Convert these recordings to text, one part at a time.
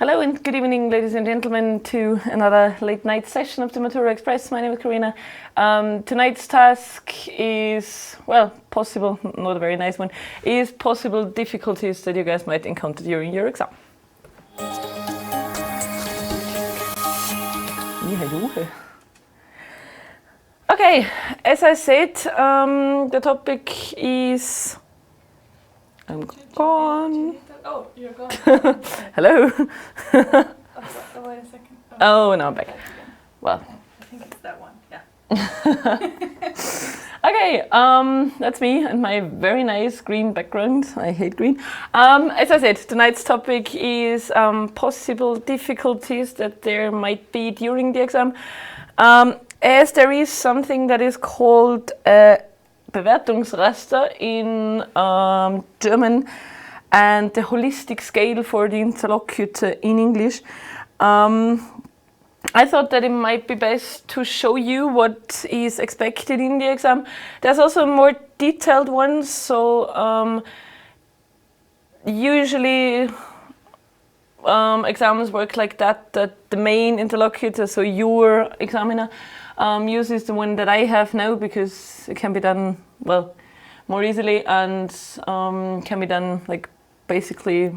Hello and good evening, ladies and gentlemen, to another late night session of the Matura Express. My name is Karina. Tonight's task is, well, possible, not a very nice one, is possible difficulties that you guys might encounter during your exam. Okay, as I said, the topic is... I'm gone. Oh, you're gone. Hello. Oh, wait a second. Oh, now I'm back. Well, I think it's that one. Yeah. Okay, that's me and my very nice green background. I hate green. As I said, tonight's topic is possible difficulties that there might be during the exam. As there is something that is called Bewertungsraster in German, and the holistic scale for the interlocutor in English. I thought that it might be best to show you what is expected in the exam. There's also more detailed ones, so usually exams work like that the main interlocutor, so your examiner, uses the one that I have now because it can be done, well, more easily and can be done like basically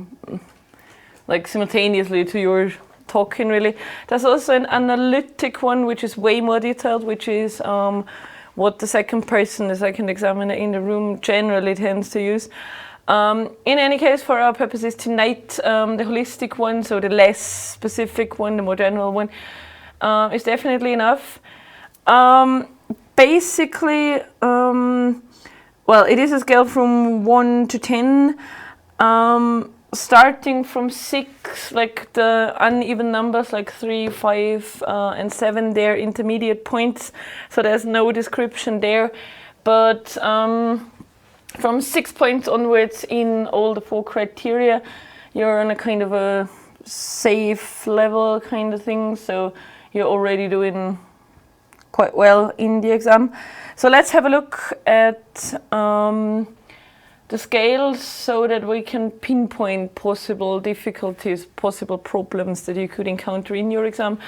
like simultaneously to your talking really. There's also an analytic one which is way more detailed, which is what the second person, the second examiner in the room generally tends to use. In any case, for our purposes tonight, the holistic one, so the less specific one, the more general one, is definitely enough. Basically, well, it is a scale from 1 to 10, starting from 6, like the uneven numbers like 3, 5, and 7, they're intermediate points, so there's no description there. But from 6 points onwards in all the 4 criteria, you're on a kind of a safe level kind of thing, so you're already doing quite well in the exam. So let's have a look at the scales so that we can pinpoint possible difficulties, possible problems that you could encounter in your exam.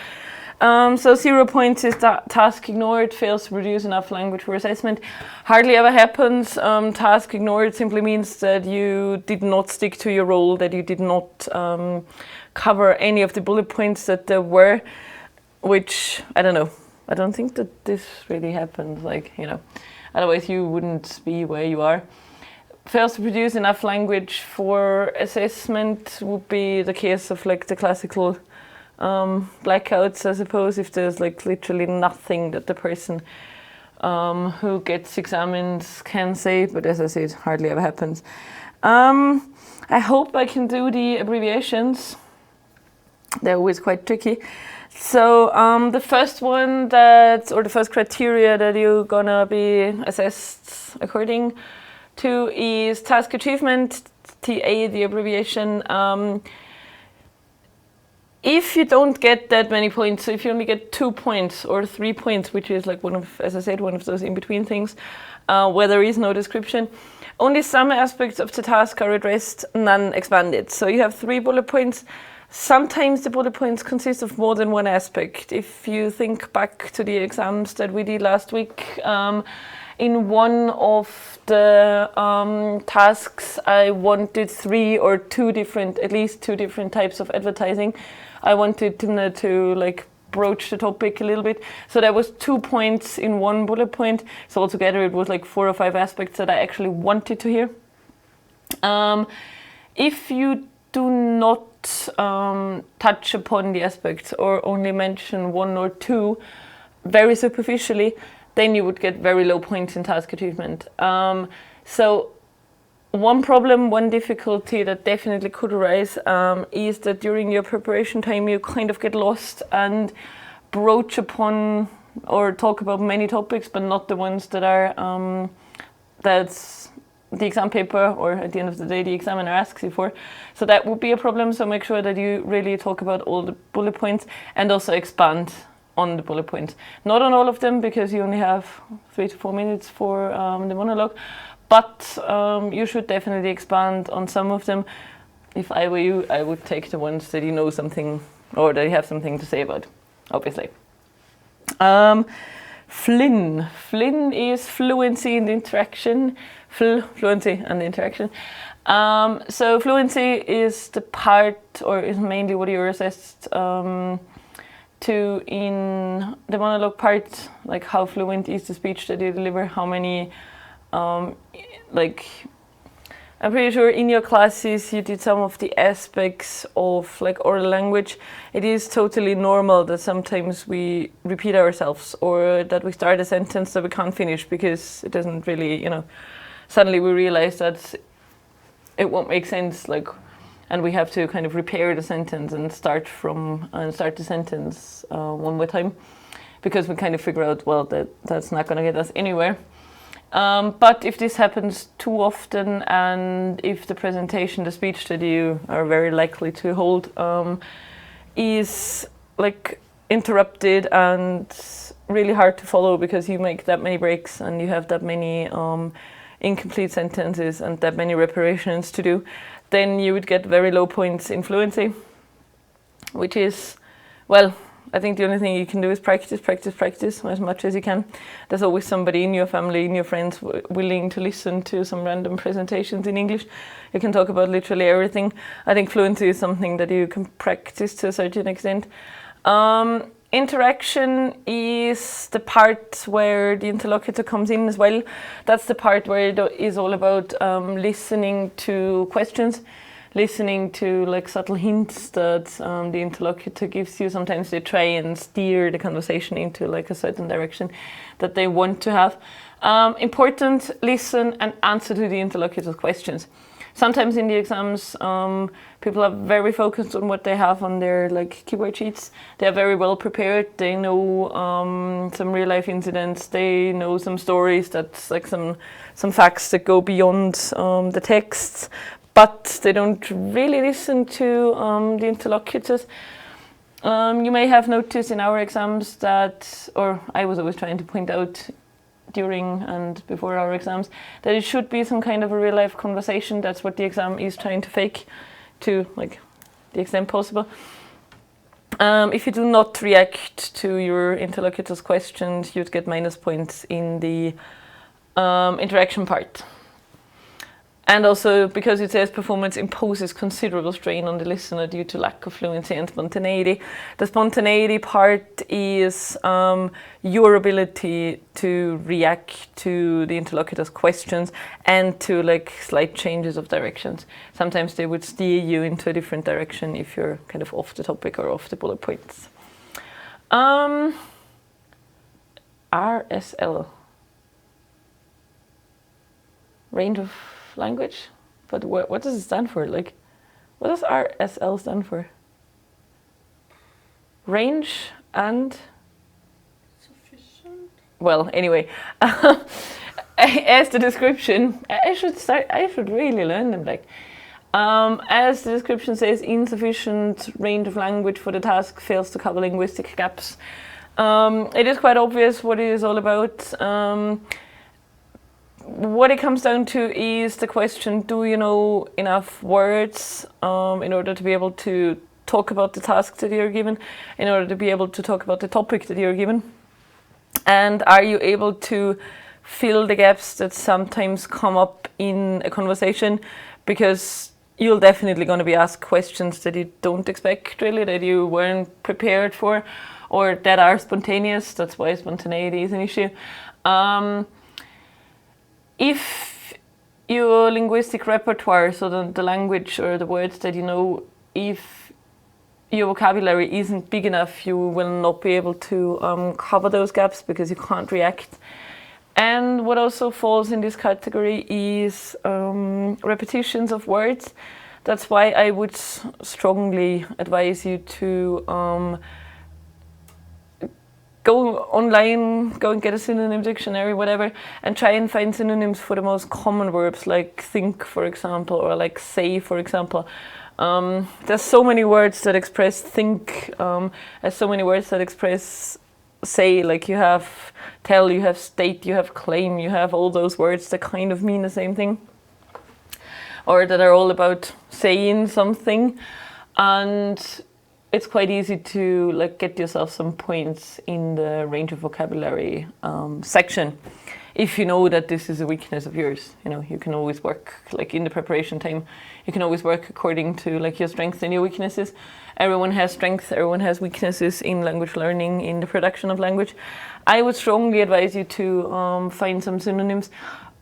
So 0 points is that task ignored, fails to produce enough language for assessment. Hardly ever happens. Task ignored simply means that you did not stick to your role, that you did not cover any of the bullet points that there were, which, I don't know. I don't think that this really happens, like, you know, otherwise you wouldn't be where you are. Fails to produce enough language for assessment would be the case of like the classical blackouts, I suppose, if there's like literally nothing that the person who gets examined can say, but as I said, hardly ever happens. I hope I can do the abbreviations. They're always quite tricky. So the first one or the first criteria that you're gonna be assessed according to is task achievement, TA, the abbreviation. If you don't get that many points, so if you only get 2 points or 3 points, which is like one of, as I said, one of those in-between things, where there is no description, only some aspects of the task are addressed, none expanded. So you have 3 bullet points. Sometimes the bullet points consist of more than one aspect. If you think back to the exams that we did last week, in one of the tasks I wanted 3 or 2 different, at least 2 different types of advertising. I wanted to like broach the topic a little bit. So there was 2 points in one bullet point. So altogether it was like 4 or 5 aspects that I actually wanted to hear. If you do not touch upon the aspects or only mention 1 or 2 very superficially, then you would get very low points in task achievement. So one problem, one difficulty that definitely could arise is that during your preparation time you kind of get lost and broach upon or talk about many topics, but not the ones that are that's the exam paper or at the end of the day the examiner asks you for. So that would be a problem, so make sure that you really talk about all the bullet points and also expand on the bullet points. Not on all of them because you only have 3 to 4 minutes for the monologue, but you should definitely expand on some of them. if I were you, I would take the ones that you know something or that you have something to say about, obviously. Flin. Flin is fluency in the interaction. Fluency and the interaction. So fluency is the part, or is mainly what you're assessed to in the monologue part, like how fluent is the speech that you deliver, how many, like, I'm pretty sure in your classes you did some of the aspects of like oral language. It is totally normal that sometimes we repeat ourselves, or that we start a sentence that we can't finish because it doesn't really, you know, suddenly we realize that it won't make sense, like, and we have to kind of repair the sentence and start the sentence one more time, because we kind of figure out, well, that's not going to get us anywhere. But if this happens too often, and if the presentation, the speech that you are very likely to hold is like interrupted and really hard to follow because you make that many breaks and you have that many incomplete sentences and that many reparations to do, then you would get very low points in fluency, which is, well, I think the only thing you can do is practice as much as you can. There's always somebody in your family, in your friends, willing to listen to some random presentations in English. You can talk about literally everything. I think fluency is something that you can practice to a certain extent. Interaction is the part where the interlocutor comes in as well. That's the part where it is all about listening to questions, listening to like subtle hints that the interlocutor gives you. Sometimes they try and steer the conversation into like a certain direction that they want to have. Important, listen and answer to the interlocutor's questions. Sometimes in the exams, people are very focused on what they have on their like keyboard sheets. They are very well prepared. They know some real life incidents. They know some stories. That's like some facts that go beyond the texts. But they don't really listen to the interlocutors. You may have noticed in our exams that, or I was always trying to point out during and before our exams, that it should be some kind of a real life conversation. That's what the exam is trying to fake to like the extent possible. If you do not react to your interlocutor's questions, you'd get minus points in the interaction part. And also because it says performance imposes considerable strain on the listener due to lack of fluency and spontaneity. The spontaneity part is your ability to react to the interlocutor's questions and to like slight changes of directions. Sometimes they would steer you into a different direction if you're kind of off the topic or off the bullet points. RSL. Range of language, but what does it stand for? Like, what does RSL stand for? Range and Sufficient. Well, anyway, as the description, I should really learn them. Like, as the description says, insufficient range of language for the task, fails to cover linguistic gaps. It is quite obvious what it is all about. What it comes down to is the question, do you know enough words in order to be able to talk about the task that you're given, in order to be able to talk about the topic that you're given? And are you able to fill the gaps that sometimes come up in a conversation? Because you're definitely going to be asked questions that you don't expect, really, that you weren't prepared for, or that are spontaneous. That's why spontaneity is an issue. If your linguistic repertoire, so the language or the words that you know, if your vocabulary isn't big enough, you will not be able to cover those gaps because you can't react. And what also falls in this category is repetitions of words. That's why I would strongly advise you to go online, go and get a synonym dictionary, whatever, and try and find synonyms for the most common verbs, like think, for example, or like say, for example. There's so many words that express think, there's so many words that express say, like you have tell, you have state, you have claim, you have all those words that kind of mean the same thing. or that are all about saying something, and it's quite easy to like get yourself some points in the range of vocabulary section. If you know that this is a weakness of yours, you know, you can always work like in the preparation time, you can always work according to like your strengths and your weaknesses. Everyone has strengths, everyone has weaknesses in language learning, in the production of language. I would strongly advise you to find some synonyms.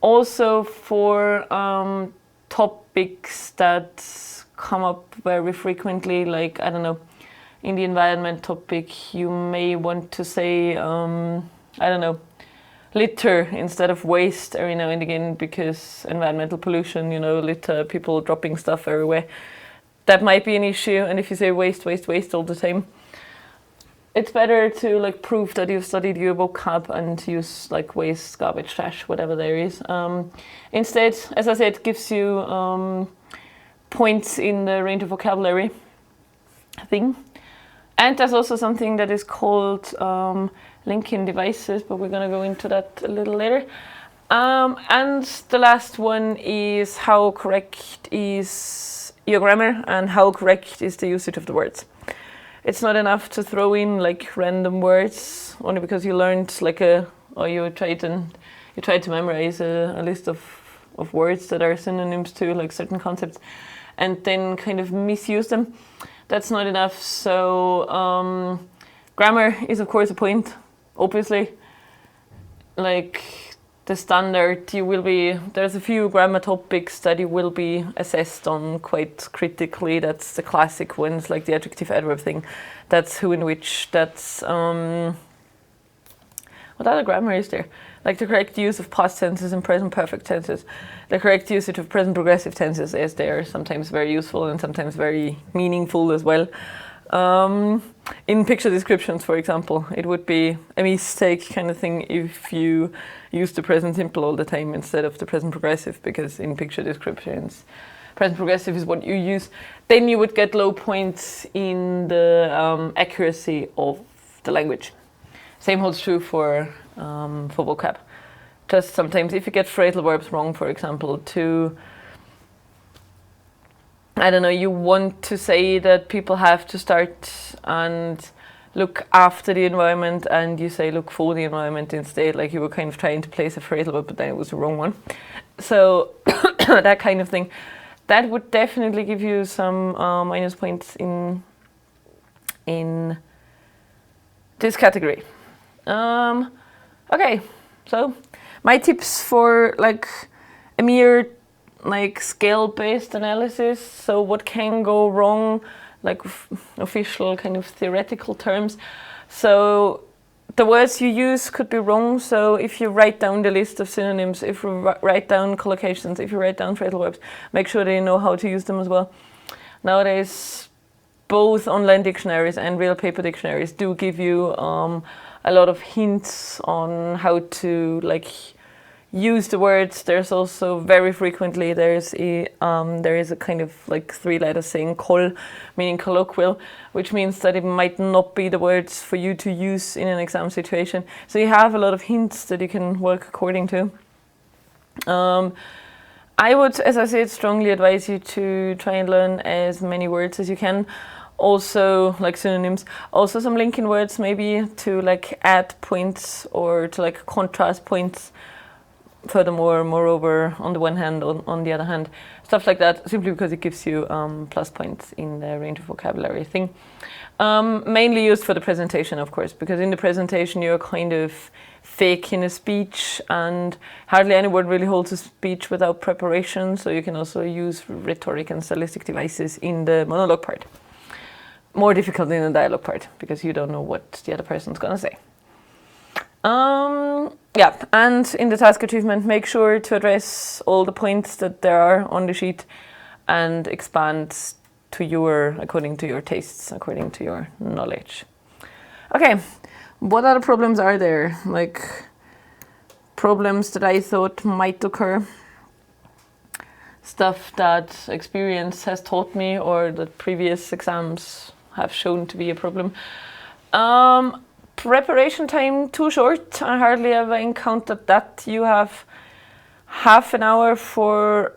Also for topics that come up very frequently, like, I don't know, in the environment topic, you may want to say, I don't know, litter instead of waste every now and again, because environmental pollution, you know, litter, people dropping stuff everywhere. That might be an issue, and if you say waste, waste, waste all the time, it's better to like prove that you've studied your vocab and use like waste, garbage, trash, whatever there is. Instead, as I said, it gives you points in the range of vocabulary thing. And there's also something that is called linking devices, but we're going to go into that a little later. And the last one is how correct is your grammar and how correct is the usage of the words. It's not enough to throw in like random words only because you learned like you tried to memorize a list of words that are synonyms to like certain concepts and then kind of misuse them. That's not enough. So grammar is of course a point, obviously. Like the standard, there's a few grammar topics that you will be assessed on quite critically. That's the classic ones, like the adjective adverb thing. That's who and which, that's, what other grammar is there? Like the correct use of past tenses and present perfect tenses. The correct usage of present progressive tenses, as they are sometimes very useful and sometimes very meaningful as well. In picture descriptions, for example, it would be a mistake kind of thing if you use the present simple all the time instead of the present progressive, because in picture descriptions, present progressive is what you use. Then you would get low points in the accuracy of the language. Same holds true for vocab. Just sometimes if you get phrasal verbs wrong, for example, I don't know, you want to say that people have to start and look after the environment and you say look for the environment instead, like you were kind of trying to place a phrasal verb but then it was the wrong one. So that kind of thing. That would definitely give you some minus points in this category. Okay, so my tips for like a mere like scale-based analysis. So what can go wrong, like official kind of theoretical terms. So the words you use could be wrong. So if you write down the list of synonyms, if you write down collocations, if you write down phrasal verbs, make sure that you know how to use them as well. Nowadays, both online dictionaries and real paper dictionaries do give you a lot of hints on how to like use the words. There's also very frequently there is a kind of like 3 letters saying col, meaning colloquial, which means that it might not be the words for you to use in an exam situation. So you have a lot of hints that you can work according to. I would, as I said, strongly advise you to try and learn as many words as you can. Also like synonyms, also some linking words maybe to like add points or to like contrast points. Furthermore, moreover, on the one hand, on the other hand, stuff like that, simply because it gives you plus points in the range of vocabulary thing. Mainly used for the presentation, of course, because in the presentation you're kind of faking a speech and hardly anyone really holds a speech without preparation, so you can also use rhetoric and stylistic devices in the monologue part. More difficult in the dialogue part, because you don't know what the other person's gonna say. Yeah, and in the task achievement, make sure to address all the points that there are on the sheet and expand to according to your tastes, according to your knowledge. Okay, what other problems are there? Like problems that I thought might occur, stuff that experience has taught me or that previous exams have shown to be a problem. Preparation time too short. I hardly ever encountered that. You have half an hour for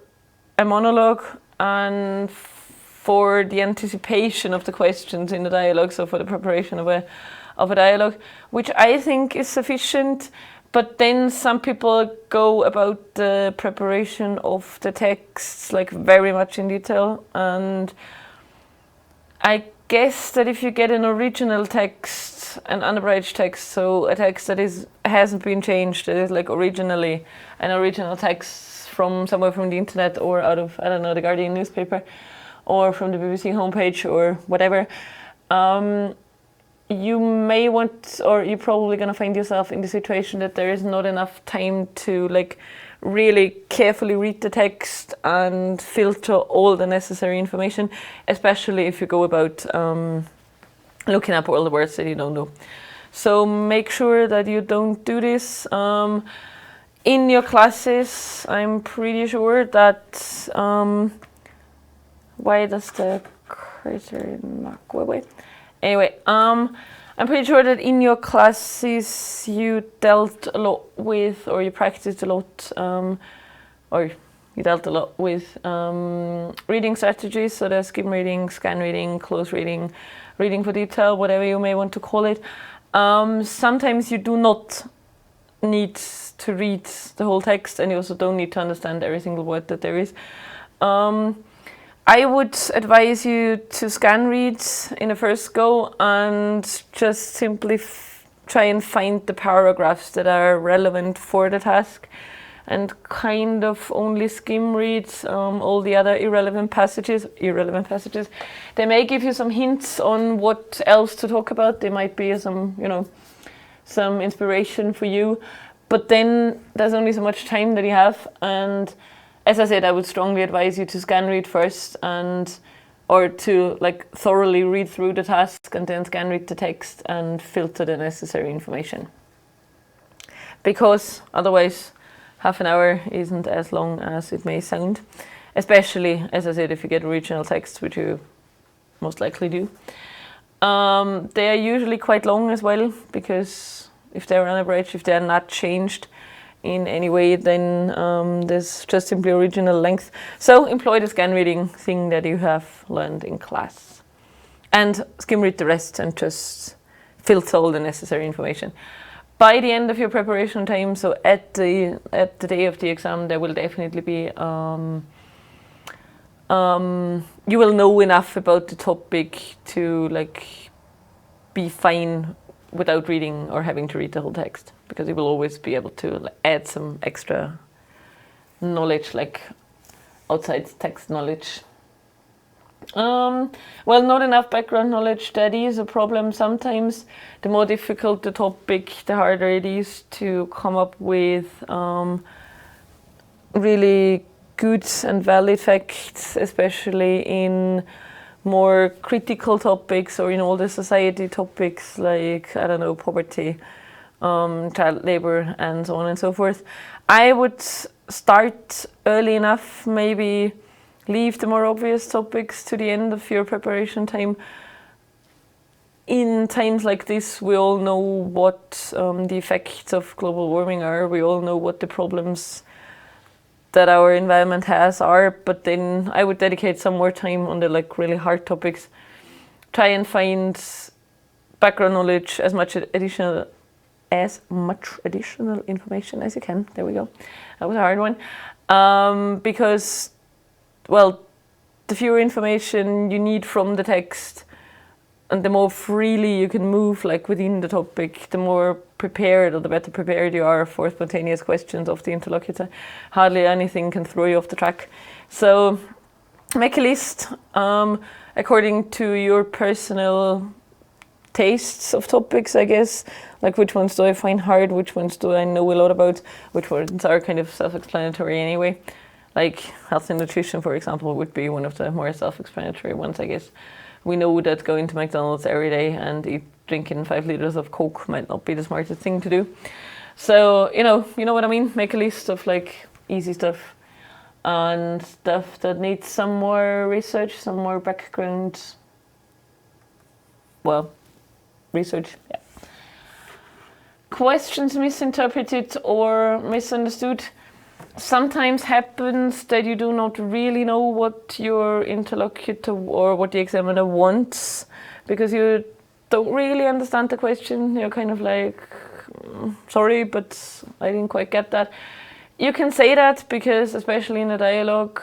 a monologue and for the anticipation of the questions in the dialogue, so for the preparation of a dialogue, which I think is sufficient. But then some people go about the preparation of the texts like very much in detail, and I guess that if you get an original text, an unabridged text, so a text that hasn't been changed, that is like originally an original text from somewhere from the internet or out of, I don't know, the Guardian newspaper or from the BBC homepage or whatever, you may want, or you're probably going to find yourself in the situation that there is not enough time to like really carefully read the text and filter all the necessary information, especially if you go about looking up all the words that you don't know. So make sure that you don't do this. In your classes, I'm pretty sure that, why does the cursor mark go away? Anyway, I'm pretty sure that in your classes you dealt a lot with, or you practiced a lot, or you dealt a lot with reading strategies, so there's skim reading, scan reading, close reading, reading for detail, whatever you may want to call it. Sometimes you do not need to read the whole text, and you also don't need to understand every single word that there is. I would advise you to scan read in the first go and just simply try and find the paragraphs that are relevant for the task, and kind of only skim read all the other irrelevant passages. They may give you some hints on what else to talk about. They might be some inspiration for you, but then there's only so much time that you have, and as I said, I would strongly advise you to scan read first, or to like thoroughly read through the task and then scan read the text and filter the necessary information. Because otherwise, half an hour isn't as long as it may sound, especially, as I said, if you get original text, which you most likely do. They are usually quite long as well, because if they're unabridged, if they're not changed in any way, then there's just simply original length. So employ the scan reading thing that you have learned in class, and skim read the rest and just filter all the necessary information. By the end of your preparation time, so at the day of the exam, there will definitely be you will know enough about the topic to like be fine without reading or having to read the whole text, because you will always be able to add some extra knowledge, like outside text knowledge. Well, not enough background knowledge, that is a problem sometimes. The more difficult the topic, the harder it is to come up with really good and valid facts, especially in more critical topics or in older society topics like, I don't know, poverty, child labor, and so on and so forth. I would start early enough, maybe leave the more obvious topics to the end of your preparation time. In times like this, we all know what the effects of global warming are. We all know what the problems that our environment has are, but then I would dedicate some more time on the like really hard topics. Try and find background knowledge, as much additional information as you can. There we go. That was a hard one. Because, well, the fewer information you need from the text, and the more freely you can move like within the topic, the more prepared, or the better prepared you are for spontaneous questions of the interlocutor. Hardly anything can throw you off the track. So make a list according to your personal tastes of topics, I guess. Like, which ones do I find hard, which ones do I know a lot about, which ones are kind of self-explanatory anyway. Like health and nutrition, for example, would be one of the more self-explanatory ones, I guess. We know that going to McDonald's every day and drinking 5 liters of Coke might not be the smartest thing to do. So, you know what I mean? Make a list of like easy stuff and stuff that needs some more research, some more background, well, research, yeah. Questions misinterpreted or misunderstood. sometimes happens that you do not really know what your interlocutor or what the examiner wants, because you don't really understand the question. You're kind of like, sorry, but I didn't quite get that. You can say that because, especially in a dialogue,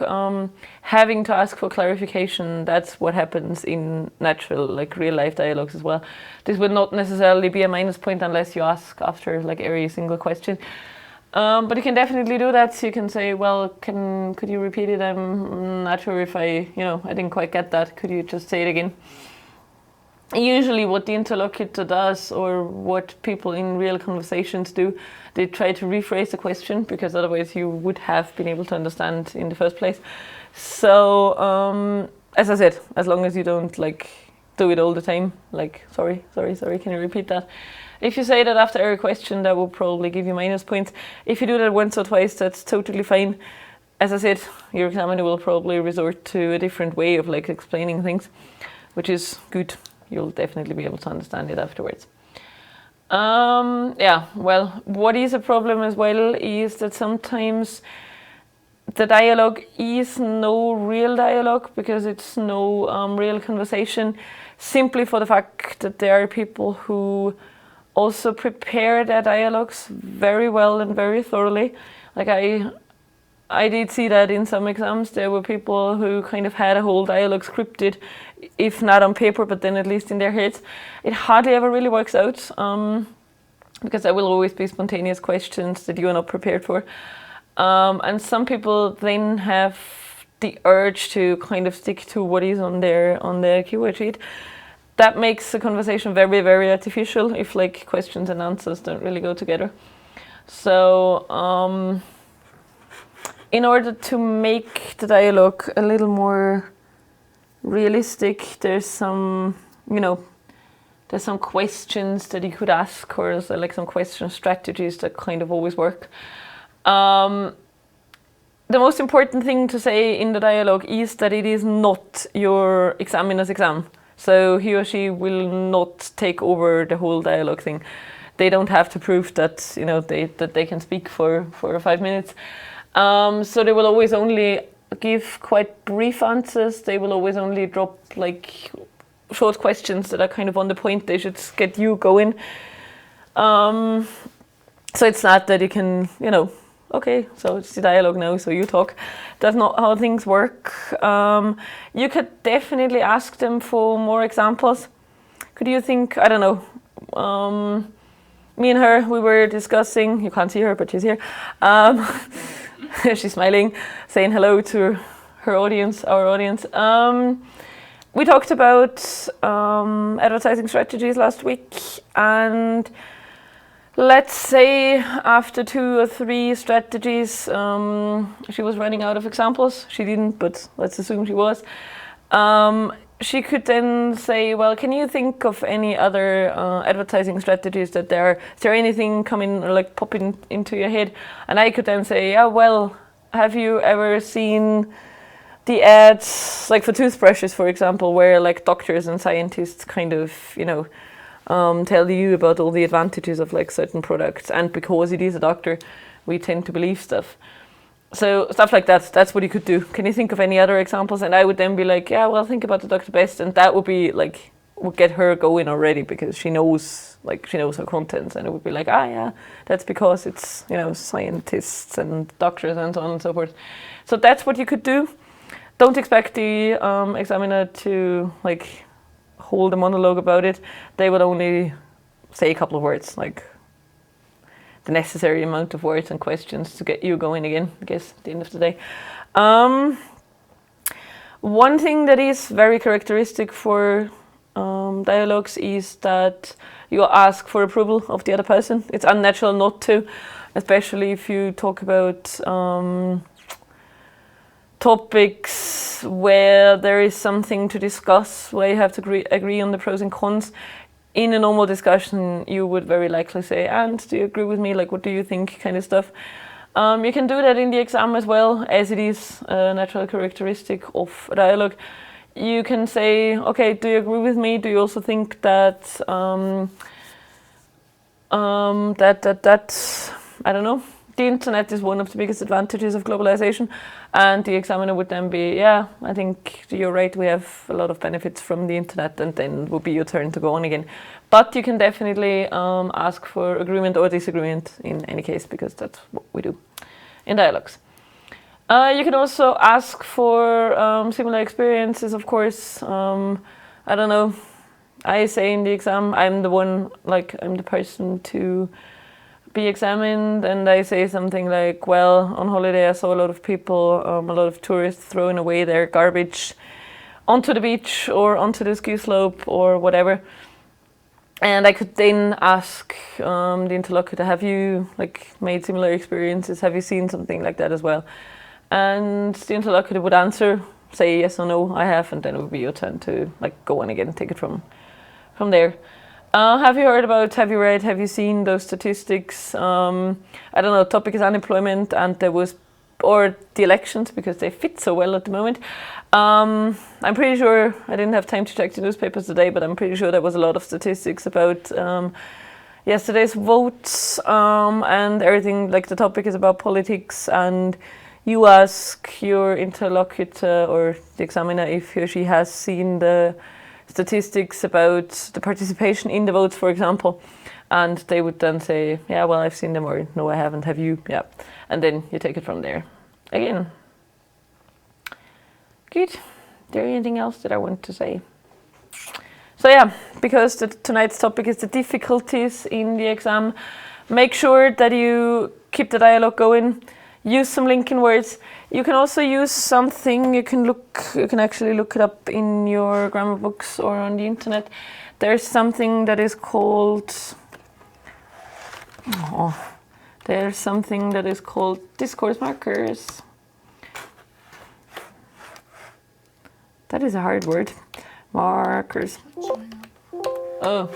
having to ask for clarification, that's what happens in natural, like real life dialogues as well. This would not necessarily be a minus point unless you ask after like every single question. But you can definitely do that. So you can say, well, could you repeat it? I'm not sure if I didn't quite get that. Could you just say it again? Usually what the interlocutor does, or what people in real conversations do, they try to rephrase the question, because otherwise you would have been able to understand in the first place. So as I said, as long as you don't like do it all the time, like sorry, can you repeat that? If you say that after every question, that will probably give you minus points. If you do that once or twice, that's totally fine. As I said, your examiner will probably resort to a different way of like explaining things, which is good. You'll definitely be able to understand it afterwards. Yeah, well, what is a problem as well is that sometimes the dialogue is no real dialogue, because it's no real conversation, simply for the fact that there are people who also prepare their dialogues very well and very thoroughly. Like I did see that in some exams. There were people who kind of had a whole dialogue scripted, if not on paper, but then at least in their heads. It hardly ever really works out, because there will always be spontaneous questions that you are not prepared for. And some people then have the urge to kind of stick to what is on their keyword sheet. That makes the conversation very, very artificial if like questions and answers don't really go together. So in order to make the dialogue a little more realistic, there's some questions that you could ask, or like some question strategies that kind of always work. The most important thing to say in the dialogue is that it is not your examiner's exam. So he or she will not take over the whole dialogue thing. They don't have to prove that they can speak for 5 minutes. So they will always only give quite brief answers. They will always only drop like short questions that are kind of on the point. They should get you going. So it's not that you can, okay, so it's the dialogue now, so you talk. That's not how things work. You could definitely ask them for more examples. Could you think, I don't know, me and her, we were discussing, you can't see her, but she's here. She's smiling, saying hello to her audience, our audience. We talked about advertising strategies last week, and let's say after 2 or 3 strategies, she was running out of examples. She didn't, but let's assume she was. She could then say, well, can you think of any other advertising strategies that is there anything coming or like popping into your head? And I could then say, yeah, well, have you ever seen the ads, like for toothbrushes, for example, where like doctors and scientists kind of, tell you about all the advantages of like certain products, and because it is a doctor, we tend to believe stuff. So stuff like that, that's what you could do. Can you think of any other examples? And I would then be like, yeah, well, think about the Dr. Best, and that would be like, would get her going already, because she knows her contents, and it would be like, yeah, that's because it's, scientists and doctors and so on and so forth. So that's what you could do. Don't expect the examiner to like hold a monologue about it. They would only say a couple of words, like the necessary amount of words and questions to get you going again, I guess, at the end of the day. One thing that is very characteristic for dialogues is that you ask for approval of the other person. It's unnatural not to, especially if you talk about topics where there is something to discuss, where you have to agree on the pros and cons. In a normal discussion, you would very likely say, and do you agree with me? Like, what do you think, kind of stuff. You can do that in the exam as well, as it is a natural characteristic of a dialogue. You can say, okay, do you agree with me? Do you also think that, I don't know, the internet is one of the biggest advantages of globalization, and the examiner would then be, yeah, I think you're right, we have a lot of benefits from the internet, and then it would be your turn to go on again. But you can definitely ask for agreement or disagreement in any case, because that's what we do in dialogues. You can also ask for similar experiences, of course. I don't know, I say in the exam, I'm the person to be examined, and I say something like, well, on holiday I saw a lot of people, a lot of tourists throwing away their garbage onto the beach or onto the ski slope or whatever. And I could then ask the interlocutor, have you made similar experiences? Have you seen something like that as well? And the interlocutor would answer, say yes or no, I have, and then it would be your turn to go on again, take it from there. Have you heard about, have you read, have you seen those statistics? I don't know, topic is unemployment, and or the elections, because they fit so well at the moment. I'm pretty sure, I didn't have time to check the newspapers today, but I'm pretty sure there was a lot of statistics about yesterday's votes and everything. The topic is about politics, and you ask your interlocutor or the examiner if he or she has seen the statistics about the participation in the votes, for example, and they would then say, yeah, well, I've seen them, or no, I haven't, have you? Yeah, and then you take it from there again. Good. Is there anything else that I want to say? So yeah, because tonight's topic is the difficulties in the exam, make sure that you keep the dialogue going. Use some linking words. You can also use something, you can actually look it up in your grammar books or on the internet. There's something that is called Discourse Markers. That is a hard word. Markers. Oh.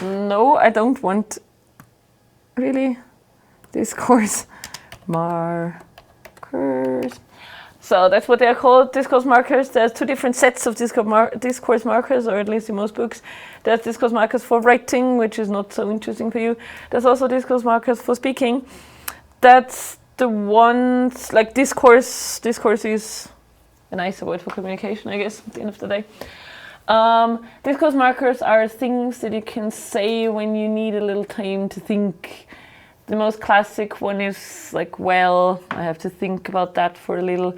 No, I don't want really Discourse Markers. So that's what they're called, discourse markers. There's two different sets of discourse markers, or at least in most books. There's discourse markers for writing, which is not so interesting for you. There's also discourse markers for speaking. That's the ones, discourse. Discourse is a nicer word for communication, I guess, at the end of the day. Discourse markers are things that you can say when you need a little time to think. The most classic one is well, I have to think about that for a little.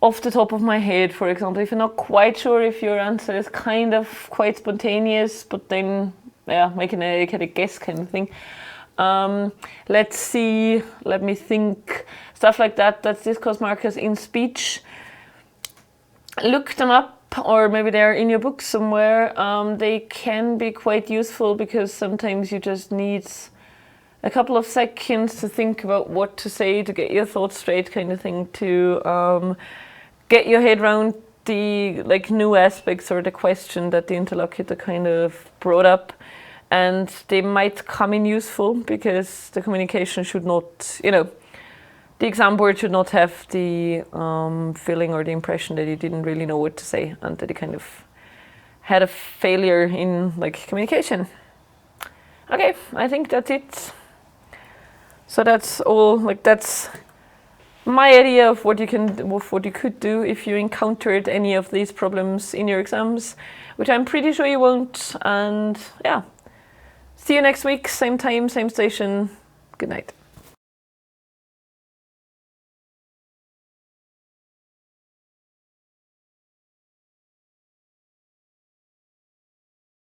Off the top of my head, for example, if you're not quite sure if your answer is kind of quite spontaneous, but then, yeah, making a kind of guess kind of thing. Let's see, let me think, stuff like that. That's discourse markers in speech. Look them up, or maybe they're in your book somewhere. They can be quite useful because sometimes you just need a couple of seconds to think about what to say, to get your thoughts straight kind of thing, to get your head around the new aspects or the question that the interlocutor kind of brought up. And they might come in useful because the communication should not, the exam board should not have the feeling or the impression that you didn't really know what to say and that you kind of had a failure in communication. Okay, I think that's it. So that's all, that's my idea of what you could do if you encountered any of these problems in your exams, which I'm pretty sure you won't. And yeah, see you next week, same time, same station. Good night.